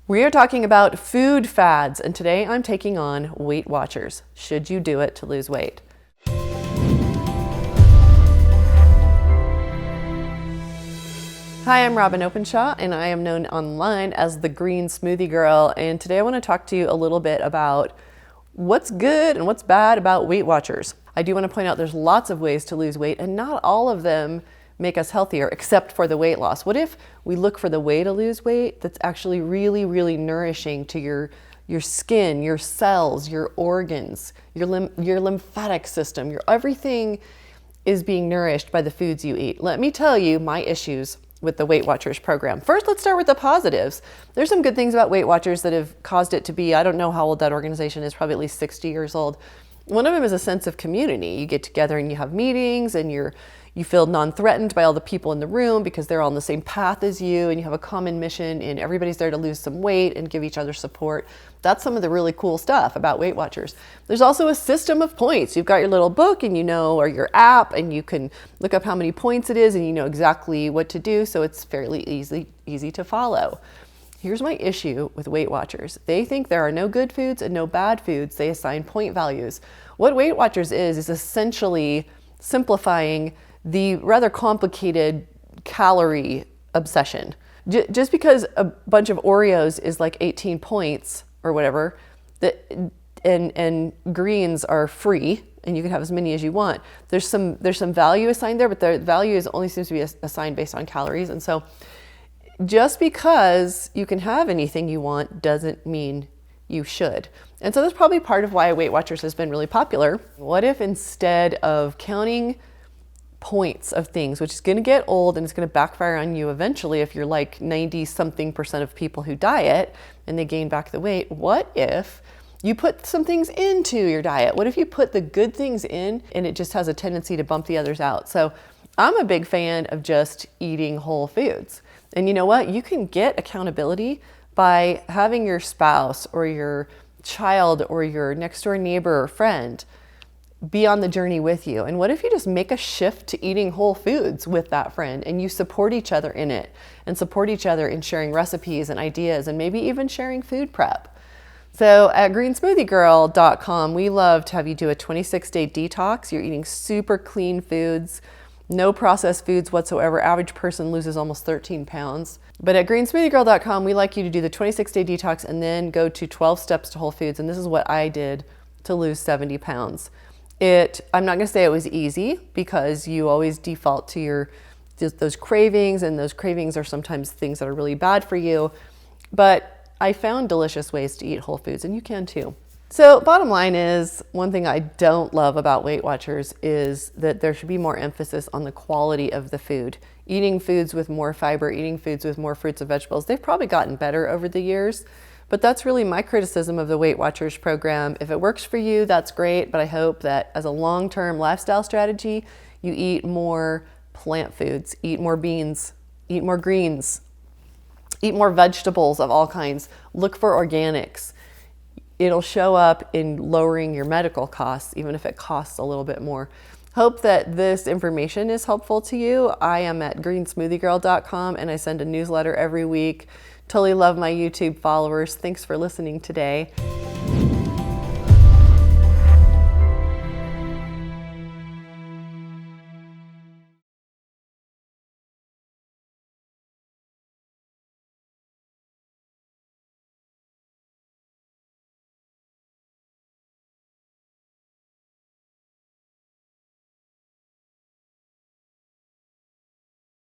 We are talking about food fads, and today I'm taking on Weight Watchers. Should you do it to lose weight? Hi, I'm Robin Openshaw, and I am known online as the Green Smoothie Girl. And today I want to talk to you a little bit about what's good and what's bad about Weight Watchers. I do want to point out there's lots of ways to lose weight, and not all of them make us healthier except for the weight loss. What if we look for the way to lose weight that's actually really, really nourishing to your skin, your cells, your organs, your lymphatic system, your everything is being nourished by the foods you eat. Let me tell you my issues with the Weight Watchers program. First, let's start with the positives. There's some good things about Weight Watchers that have caused it to be, I don't know how old that organization is, probably at least 60 years old. One of them is a sense of community. You get together and you have meetings, and you feel non-threatened by all the people in the room because they're all on the same path as you, and you have a common mission, and everybody's there to lose some weight and give each other support. That's some of the really cool stuff about Weight Watchers. There's also a system of points. You've got your little book and or your app, and you can look up how many points it is, and you know exactly what to do, so it's fairly easy to follow. Here's my issue with Weight Watchers. They think there are no good foods and no bad foods. They assign point values. What Weight Watchers is essentially simplifying the rather complicated calorie obsession. Just because a bunch of Oreos is like 18 points or whatever, and greens are free and you can have as many as you want. There's some value assigned there, but the value only seems to be assigned based on calories. And so just because you can have anything you want doesn't mean you should. And so that's probably part of why Weight Watchers has been really popular. What if instead of counting points of things, which is going to get old and it's going to backfire on you eventually if you're like 90-something% of people who diet and they gain back the weight, what if you put some things into your diet? What if you put the good things in and it just has a tendency to bump the others out? So I'm a big fan of just eating whole foods. And you know what? You can get accountability by having your spouse or your child or your next door neighbor or friend be on the journey with you. And what if you just make a shift to eating whole foods with that friend, and you support each other in it and support each other in sharing recipes and ideas and maybe even sharing food prep? So at GreenSmoothieGirl.com, we love to have you do a 26-day detox. You're eating super clean foods, no processed foods whatsoever. Average person loses almost 13 pounds. But at GreenSmoothieGirl.com, we like you to do the 26-day detox and then go to 12 steps to whole foods. And this is what I did to lose 70 pounds. I'm not going to say it was easy, because you always default to those cravings, and those cravings are sometimes things that are really bad for you. But I found delicious ways to eat whole foods, and you can too. So bottom line is, one thing I don't love about Weight Watchers is that there should be more emphasis on the quality of the food. Eating foods with more fiber, eating foods with more fruits and vegetables, they've probably gotten better over the years. But that's really my criticism of the Weight Watchers program. If it works for you, that's great, but I hope that as a long-term lifestyle strategy, you eat more plant foods, eat more beans, eat more greens, eat more vegetables of all kinds, look for organics. It'll show up in lowering your medical costs, even if it costs a little bit more. Hope that this information is helpful to you. I am at GreenSmoothieGirl.com, and I send a newsletter every week. Totally love my YouTube followers. Thanks for listening today.